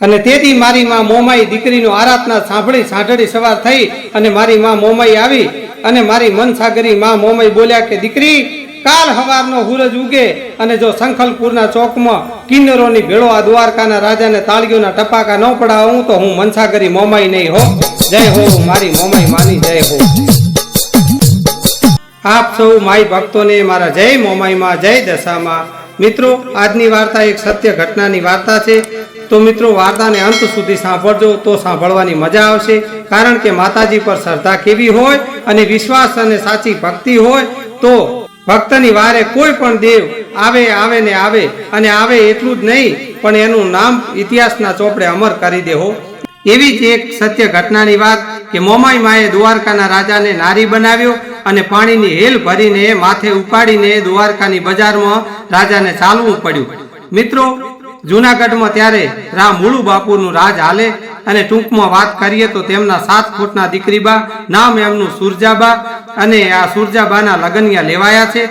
અને તેથી મારી માં મોમાઈ દીકરીનું આરાધના સાંભળી સાંઢળી સવાર થઈ અને મારી માં મોમાઈ આવી અને મારી મનસાગરી માં મોમાઈ બોલ્યા કે દીકરી, કાલ હવારનો સૂરજ ઉગે અને જો સંખલપુરના ચોકમાં કિન્નરોની ભેળો આ દ્વારકાના રાજાને તાળીઓના ટપાકા ન પડાવું તો હું મનસાગરી મોમાઈ નહીં હો. જય હો મારી મોમાઈ માની જય હો. આપ સૌ માઈ ભક્તોને મારા જય મોમાઈ માં, જય દશામાં. મિત્રો, આજની વાર્તા એક સત્ય ઘટનાની વાર્તા છે. તો મિત્રો, વાર્તાને અંત સુધી સાંભળજો તો સાંભળવાની મજા આવશે. કારણ કે માતાજી પર શ્રદ્ધા કેવી હોય અને વિશ્વાસ અને સાચી ભક્તિ હોય તો ભક્તની વારે કોઈ પણ દેવ આવે ને આવે અને આવે એટલું જ નહીં પણ એનું નામ ઇતિહાસના ચોપડે અમર કરી દેહો. એવી જ એક સત્ય ઘટનાની વાત કે મોમાઈ માએ દ્વારકાના રાજાને નારી બનાવ્યો અને પાણીની હેલ ભરીને માથે ઉપાડીને દ્વારકાની બજારમાં રાજાને ચાલવું પડ્યું. મિત્રો, જૂનાગઢમાં ત્યારે મુળુ બાપુનું રાજ હાલે અને ટૂંકમાં વાત કરીએ તો તેમના 7 ફૂટના દીકરીબા, નામ એમનું સુરજાબા, અને આ સુરજાબાના લગનિયા લેવાયા છે.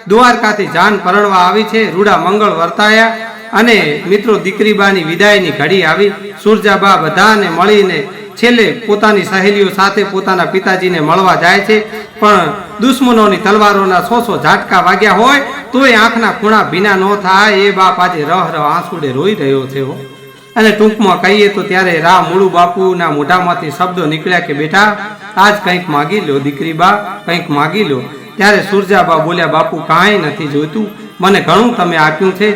દ્વારકાથી જાન પરણવા આવી છે. રૂડા મંગળ વર્તાયા અને મિત્રો, દીકરીબાની વિદાયની ઘડી આવી. સુરજાબા બધાને મળીને છેલ્લે પોતાની સહેલીઓ સાથે પોતાના પિતાજીને મળવા જાય છે. પણ દુશ્મનોની તલવારોના 100 ઝાટકા વાગ્યા હોય તોય આંખના ખૂણા ભીના ન થાય એ બાપ આજે રહ આંસુડે રોઈ રહ્યો છે. અને ટૂંકમાં કહીએ તો ત્યારે મુળુ બાપુના મોઢામાંથી શબ્દો નીકળ્યા કે બેટા, આજ કંઈક માગી લો દીકરીબા, કંઈક માગી લો. ત્યારે સુરજાબા બોલ્યા, બાપુ કાંઈ નથી જોઈતું, મને ઘણું તમે આપ્યું છે,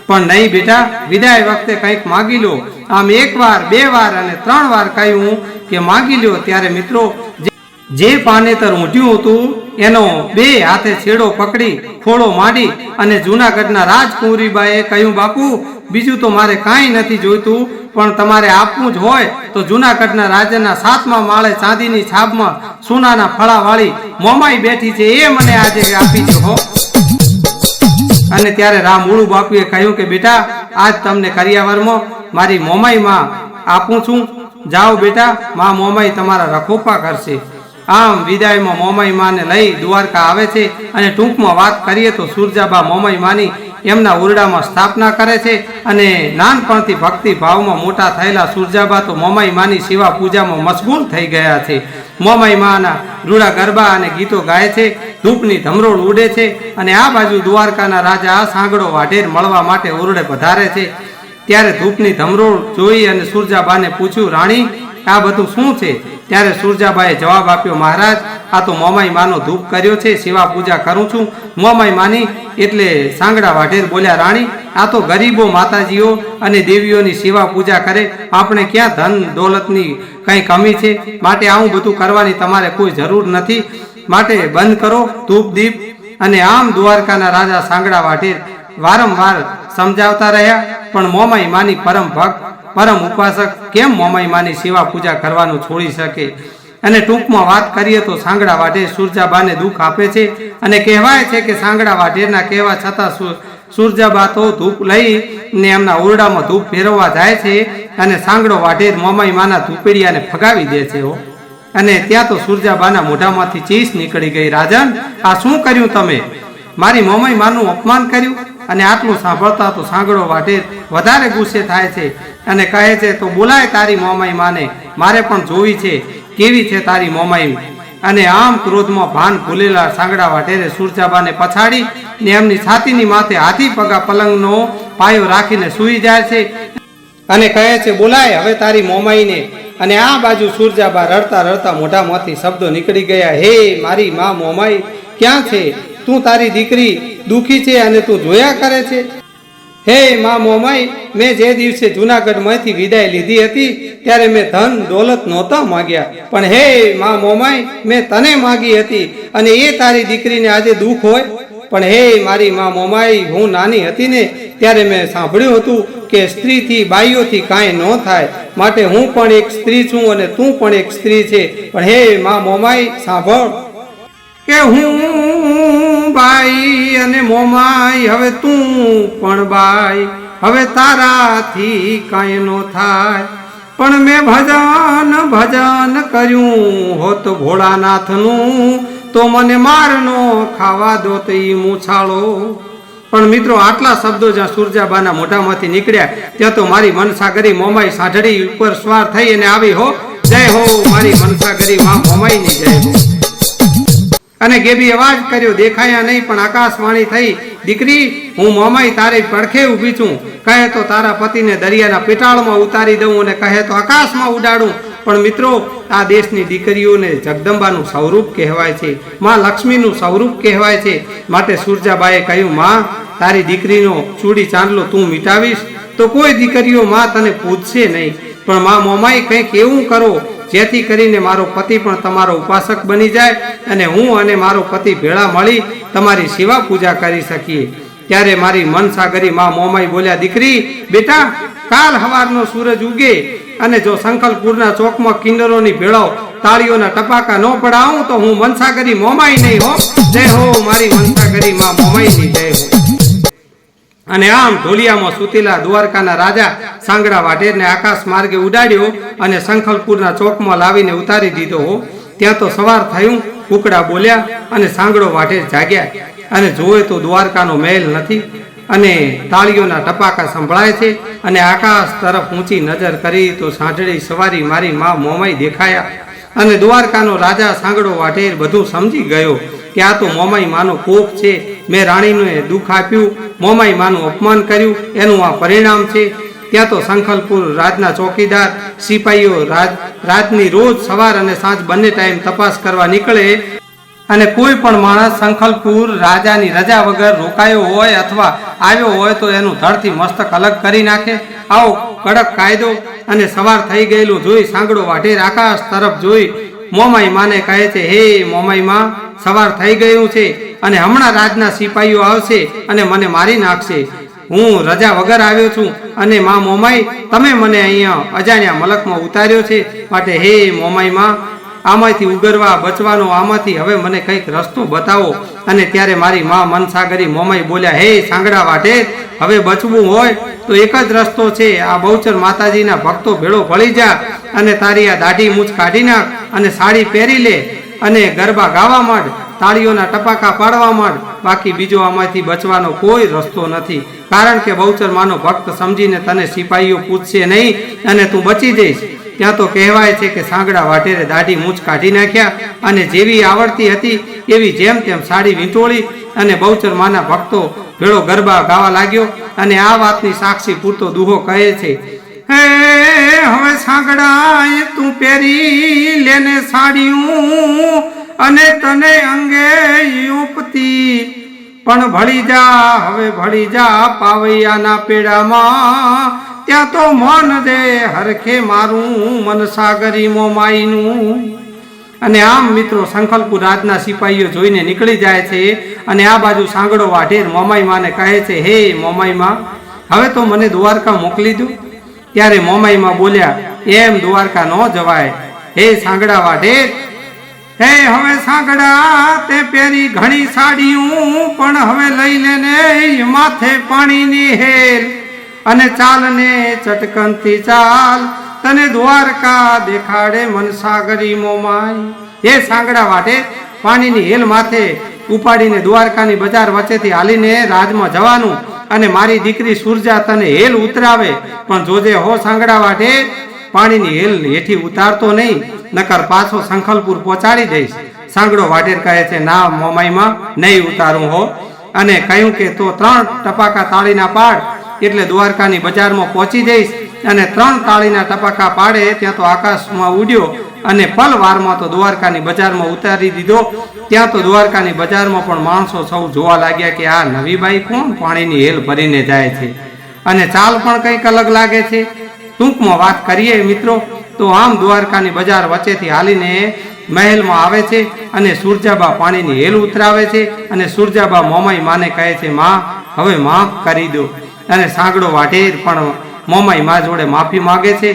પણ નહીં બેટા, વિદાય વખતે કંઈક માગી લો. આમ 1 વાર 2 વાર અને 3 વાર કહ્યું કે માગી લો. ત્યારે મિત્રો, જે પાનેતર ઊંટ્યું હતું એનો 2 હાથે છેડો પકડી ખોળો માંડી અને જૂનાગઢના રાજકુંવરીબાએ કહ્યું, બાપુ બીજું તો મારે કાંઈ નથી જોઈતું, પણ તમારે આપવું જ હોય તો જૂનાગઢના રાજાના 7મા માળે ચાંદીની છાબમાં સોનાના ફળાવાળી મોમાઈ બેઠી છે એ મને આજે આપી દો હો. અને ત્યારે મુળુ બાપુએ કહ્યું કે બેટા, આજ તમને કરિયાવરમાં મારી મોમાઈ માં આપું છું, જાઓ બેટા, માં મોમાઈ તમારા રખોપા કરશે. આમ વિદાયમાં મોમાઈ માને લઈ દ્વારકા આવે છે. અને ટૂંકમાં વાત કરીએ તો સુરજાબા મોમાઈ માની એમના ઓરડામાં સ્થાપના કરે છે. અને નાનપણથી ભક્તિ ભાવમાં મોટા થયેલા સુરજાબા તો મોમાઈ માની સેવા પૂજામાં મશગુલ થઈ ગયા છે. મોમાઈ માના રૂડા ગરબા અને ગીતો ગાય છે, ધૂપની ધમરોળ ઉડે છે. અને આ બાજુ દ્વારકાના રાજા સાંગડો વાઢેર મળવા માટે ઓરડે પધારે છે. ત્યારે ધૂપની ધમરોળ જોઈ અને સુરજાબાને પૂછ્યું, રાણી, આ બધું શું છે? ત્યારે સુરજાબાએ જવાબ આપ્યો, મહારાજ, આ તો મોમાઈ માનો ધૂપ કર્યો છે, સેવા પૂજા કરું છું. મોમાઈ માની એટલે સાંગડા વાઢેર બોલ્યા, રાણી, આ તો ગરીબો માતાજીઓ અને દેવીઓની સેવા પૂજા કરે, આપણે ક્યાં ધન દોલતની કંઈ કમી છે, માટે આવું બધું કરવાની તમારે કોઈ જરૂર નથી, માટે બંધ કરો ધૂપ દીપ. અને આમ દ્વારકાના રાજા સાંગડા વાઢેર વારંવાર સમજાવતા રહ્યા, પણ મોમાઈ માની પરમ ભક્ત પરમ ઉપાસક કેમ મોમાઈ માની સેવા પૂજા કરવાનું છોડી શકે. અને ટૂંકમાં વાત કરીએ તો સાંગડા વાઢેર સુરજાબાને દુઃખ આપે છે. અને કહેવાય છે કે સાંગડા વાઢેરના કહેવા છતાં સુરજાબા તો ધૂપ લઈને એમના ઓરડામાં ધૂપ ફેરવવા જાય છે અને સાંગડો વાઢેર મોમાઈ માના ધૂપેડિયાને ફગાવી દે છે. અને ત્યાં તો સુરજાબાના મોઢામાંથી ચીસ નીકળી ગઈ, રાજન, આ શું કર્યું તમે? મારી મોમાઈ માનું અપમાન કર્યું. અને આટલું સાંભળતા તો સાંગડો વાઢેર વધારે ગુસ્સે થાય છે અને કહે છે, તો બોલાય તારી મોમાઈ માને, મારે પણ જોવી છે કેવી છે તારી મોમાઈ. અને આમ ક્રોધમાં ભાન ભૂલેલા સાંગડા વાઢેરે સુરજાબાને પછાડી ને એમની છાતીની માથે હાથી પગા પલંગનો પાયો રાખીને સૂઈ જાય છે અને કહે છે, બોલાય હવે તારી મોમાઈને. અને આ બાજુ સુરજાબા રડતા રડતા મોઢામાંથી શબ્દો નીકળી ગયા, હે મારી માં મોમાઈ, ક્યાં છે તું? તારી દીકરી દુખી છે અને તું જોયા કરે છે. હે માં મોમાઈ, મેં જે દિવસે જૂનાગઢમાંથી વિદાય લીધી હતી ત્યારે મેં ધન દોલત નહોતા માગ્યા, પણ હે માં મોમાઈ, મેં તને માગી હતી અને એ તારી દીકરીને આજે દુઃખ હોય. પણ હે મારી માં મોમાઈ, હું નાની હતી ને ત્યારે મેં સાંભળ્યું હતું કે સ્ત્રીથી બાઈઓથી કાંઈ ન થાય, માટે હું પણ એક સ્ત્રી છું અને તું પણ એક સ્ત્રી છે. પણ હે માં મોમાઈ, સાંભળ કે હું બાઈ અને મોમાઈ, હવે તું પણ બાઈ, હવે તારાથી કાંઈ ન થાય. પણ મેં ભજન કર્યું હોત ભોળાનાથનું, તો મને મારનો ખાવા દો તો ઈ મૂછાળો. પણ મિત્રો આટલા શબ્દો જ્યાં સુરજાબાના મોઢામાંથી નીકળ્યા ત્યાં તો મારી મનસાગરી મોમાઈ સાઢળી ઉપર સવાર થઈ અને આવી હો જય હો મારી મનસાગરી માં મોમાઈની જય હો. અને ગેબી અવાજ કર્યો, દેખાયા નહીં પણ આકાશવાણી થઈ, દીકરી હું મોમાઈ તારી પડખે ઊભી છું, કહે તો તારા પતિને દરિયાના પેટાળમાં ઉતારી દઉં અને કહે તો આકાશમાં ઉડાડું. પણ મિત્રો આ દેશની દીકરીઓને જગદંબાનું સ્વરૂપ કહેવાય છે, માં લક્ષ્મીનું સ્વરૂપ કહેવાય છે. માટે સુરજાબાએ કહ્યું, માં તારી દીકરીનો ચૂડી ચાંદલો તું મિટાવીશ તો કોઈ દીકરીઓ માં તને પૂછશે નહીં, પણ માં મોમાઈ કંઈક એવું કરો જેથી કરીને મારો પતિ પણ તમારો ઉપાસક બની જાય અને હું અને મારો પતિ ભેળા મળી તમારી સેવા પૂજા કરી શકીએ. ત્યારે મારી મનસાગરી માં મોમાઈ બોલ્યા, દીકરી બેટા કાલ સવારનો સૂરજ ઉગે અને જો સંખલપુરના ચોકમાં કિન્નરોની ભેળો તાળીઓના ટપાકા ન પડાવું તો હું મનસાગરી મોમાઈ નહીં હો. જય હો મારી મનસાગરી માં મોમાઈની જય હો. અને આમ ઢોલિયામાં સુતેલા દ્વારકાના રાજા સાંગડા વાઢેરને આકાશ માર્ગે ઉડાડ્યો અને સંખલપુરના ચોકમાં લાવીને ઉતારી દીધો હો. ત્યાં તો સવાર થયું, કુકડા બોલ્યા અને સાંગડો વાઢેર જાગ્યા અને જોવે તો દ્વારકાનો મહેલ નથી અને તાળીઓના ટપાકા સંભળાય છે અને આકાશ તરફ ઊંચી નજર કરી તો સાંઢળી સવારી મારી માં મોમાઈ દેખાયા અને દ્વારકાનો રાજા સાંગડો વાઢેર બધું સમજી ગયો કે આ તો મોમાઈ માનો કોપ છે. મેં રાણીને દુઃખ આપ્યું, મોમાઈ માનું અપમાન કર્યું, એનું આ પરિણામ છે. ત્યાં તો સંખલપુર રાજના ચોકીદાર સિપાહીઓ રાતની રોજ સવાર અને સાંજ બંને ટાઈમ તપાસ કરવા નીકળે અને કોઈ પણ માણસ સંખલપુર રાજાની રજા વગર રોકાયો હોય અથવા આવ્યો હોય તો એનું ધડથી મસ્તક અલગ કરી નાખે. આવો કડક કાયદો. અને સવાર થઈ ગયેલું જોઈ સાંગડો વાઢેર આકાશ તરફ જોઈ મોમાઈ માને કહે છે, હે મોમાઈ માં સવાર થઈ ગયું છે અને હમણાં રાજના સિપાહીઓ આવશે અને મને મારી નાખશે. હું રજા વગર આવ્યો છું અને માં મોમાઈ તમે મને અહીંયા અજાણ્યા મલકમાં ઉતાર્યો છે, માટે હે મોમાઈ માં આમાંથી ઉગરવા બચવાનો આમાંથી હવે મને કંઈક રસ્તો બતાવો. અને ત્યારે મારી માં મનસાગરી મોમાઈ બોલ્યા, હે સાંગડા વાઢેર હવે બચવું હોય તો એક જ રસ્તો છે, આ બહુચર માતાજીના ભક્તો ભેળો ભળી જા અને તારી આ દાઢી મૂછ કાઢી નાખ અને સાડી પહેરી લે અને ગરબા ગાવા માંડ, તાળીઓના ટપાકા પાડવા માંડ. બાકી બીજો આમાંથી બચવાનો કોઈ રસ્તો નથી, કારણ કે બહુચર માનો ભક્ત સમજીને તને સિપાહીઓ પૂછશે નહીં અને તું બચી જઈશ. ત્યાં તો કહેવાય છે કે સાંગડા વાઢેરે દાઢી મૂછ કાઢી નાખ્યા અને જેવી આવડતી હતી એવી જેમ તેમ સાડી વીંટોળી અને બહુચર માના ભક્તો ભેળો ગરબા ગાવા લાગ્યો. અને આ વાતની સાક્ષી પૂરતો દુહો કહે છે, હે હવે સાંગડા તું પહેરી લેને સાડીયું અને તને અંગે ઉપતી પણ ભળી જા, હવે ભળી જા પાવૈયાના પેડામાં, ત્યાં તો મન દે હરખે મારું મનસાગરી મોમાઈનું. અને આમ મિત્રો સંખલપુર રાજના સિપાહીઓ જોઈને નીકળી જાય છે અને આ બાજુ સાંગડો વાઢેર મોમાઈ માને કહે છે, હે મોમાઈ માં હવે તો મને દ્વારકા મોકલી દો. ત્યારે મોમાઈ માં બોલ્યા, એમ દ્વારકા ન જવાય. હે સાંગડા વાઢેર, હે હવે સાંગડા તે પહેરી ઘણી સાડીયું પણ હવે લઈ લેને માથે પાણીની હેલ અને ચાલને ચટકનથી ચાલ, તને દ્વારકા દેખાડે મનસાગરી મોમાઈ. હે સાંગડા વાઢેર પાણીની હેલ માથે ઉપાડીને દ્વારકાની બજાર વચ્ચેથી હાલીને રાજમાં જવાનું અને મારી દીકરી સુરજા તને હેલ ઉતરાવે. પણ જોજે હો સાંગડા વાઢેર પાણીની હેલ હેઠી ઉતારતો નહીં, નકર પાછો સંખલપુર પહોંચાડી દઈશ. સાંગડો વાઢેર કહે છે, ના મોમાઈમાં નહીં ઉતારું હો. અને કહ્યું કે તો 3 ટપાકા તાળીના પાડ એટલે દ્વારકાની બજારમાં પહોંચી જઈશ. અને 3 તાળીના ટપાકા પાડે ત્યાં તો આકાશમાં ઉડ્યો અને પલવારમાં તો દ્વારકાની બજારમાં ઉતારી દીધો. ત્યાં તો દ્વારકાની બજારમાં પણ માણસો સૌ જોવા લાગ્યા કે આ નવી બાઈ કોણ પાણીની હેલ ભરીને જાય છે અને ચાલ પણ કંઈક અલગ લાગે છે. ટૂંકમાં વાત કરીએ મિત્રો તો આમ દ્વારકાની બજાર વચ્ચેથી હાલીને મહેલમાં આવે છે અને સુરજાબા પાણીની હેલ ઉતરાવે છે અને સુરજાબા મોમાઈ માને કહે છે, માં હવે માફ કરી દો. અને સાંગડો વાઢેર પણ મોમાઈ માં જોડે માફી માગે છે.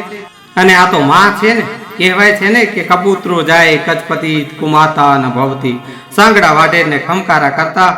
અને આ તો માં છે ને, કહેવાય છે ને કે કબૂતરો જાય કચપતિ કુમાતા ન ભવતી. સાંગડા વાઢેરને ખમકારા કરતા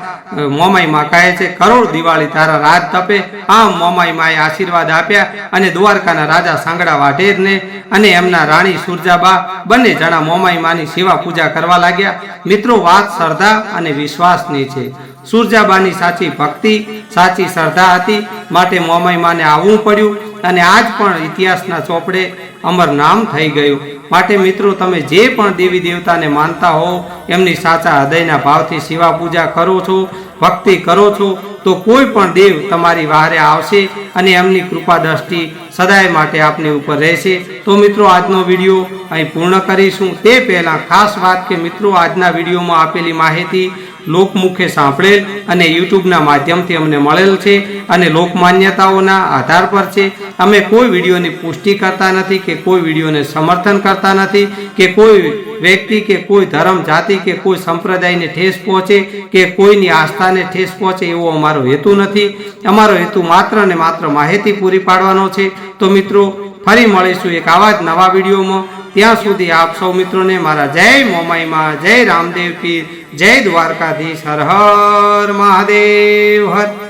મોમાઈ માં કહે છે, કરોડ દિવાળી તારા રાજ તપે. આમ મોમાઈ માએ આશીર્વાદ આપ્યા અને દ્વારકાના રાજા સાંગડા વાઢેરને અને એમના રાણી સુરજાબા બંને જણા મોમાઈ માની સેવા પૂજા કરવા લાગ્યા. મિત્રો વાત શ્રદ્ધા અને વિશ્વાસની છે. સુરજાબાની સાચી ભક્તિ સાચી શ્રદ્ધા હતી, માટે મોમાઈ માને આવવું પડ્યું અને આજ પણ ઇતિહાસના ચોપડે અમર નામ થઈ ગયું। માટે મિત્રો તમે જે પણ દેવી દેવતાને માનતા હો એમની સાચા હૃદયના ભાવથી સેવા પૂજા કરો છો, ભક્તિ કરો છો તો કોઈ પણ દેવ તમારી વહારે આવશે અને એમની કૃપા દ્રષ્ટિ સદાય માટે આપની ઉપર રહેશે। તો મિત્રો આજનો વિડીયો અહીં પૂર્ણ કરીશું તે પહેલાં ખાસ વાત કે મિત્રો આજના વિડીયોમાં આપેલી માહિતી લોકમુખે સાંભળેલ અને યુટ્યુબના માધ્યમથી અમને મળેલ છે અને લોકમાન્યતાઓના આધાર પર છે। અમે કોઈ વિડીયોની પુષ્ટિ કરતા નથી કે કોઈ વિડીયોને સમર્થન કરતા નથી કે કોઈ વ્યક્તિ કે કોઈ ધર્મ જાતિ કે કોઈ સંપ્રદાયને ઠેસ પહોંચે કે કોઈની આસ્થાને ઠેસ પહોંચે એવો અમારો હેતુ નથી। અમારો હેતુ માત્ર ને માત્ર માહિતી પૂરી પાડવાનો છે। તો મિત્રો ફરી મળીશું એક આવા જ નવા વિડીયોમાં। ત્યાં સુધી આપ સૌ મિત્રોને મારા જય મોમાઈમાં, જય રામદેવ પીર, જય દ્વારકાધીશ, હર હર મહાદેવ, હર।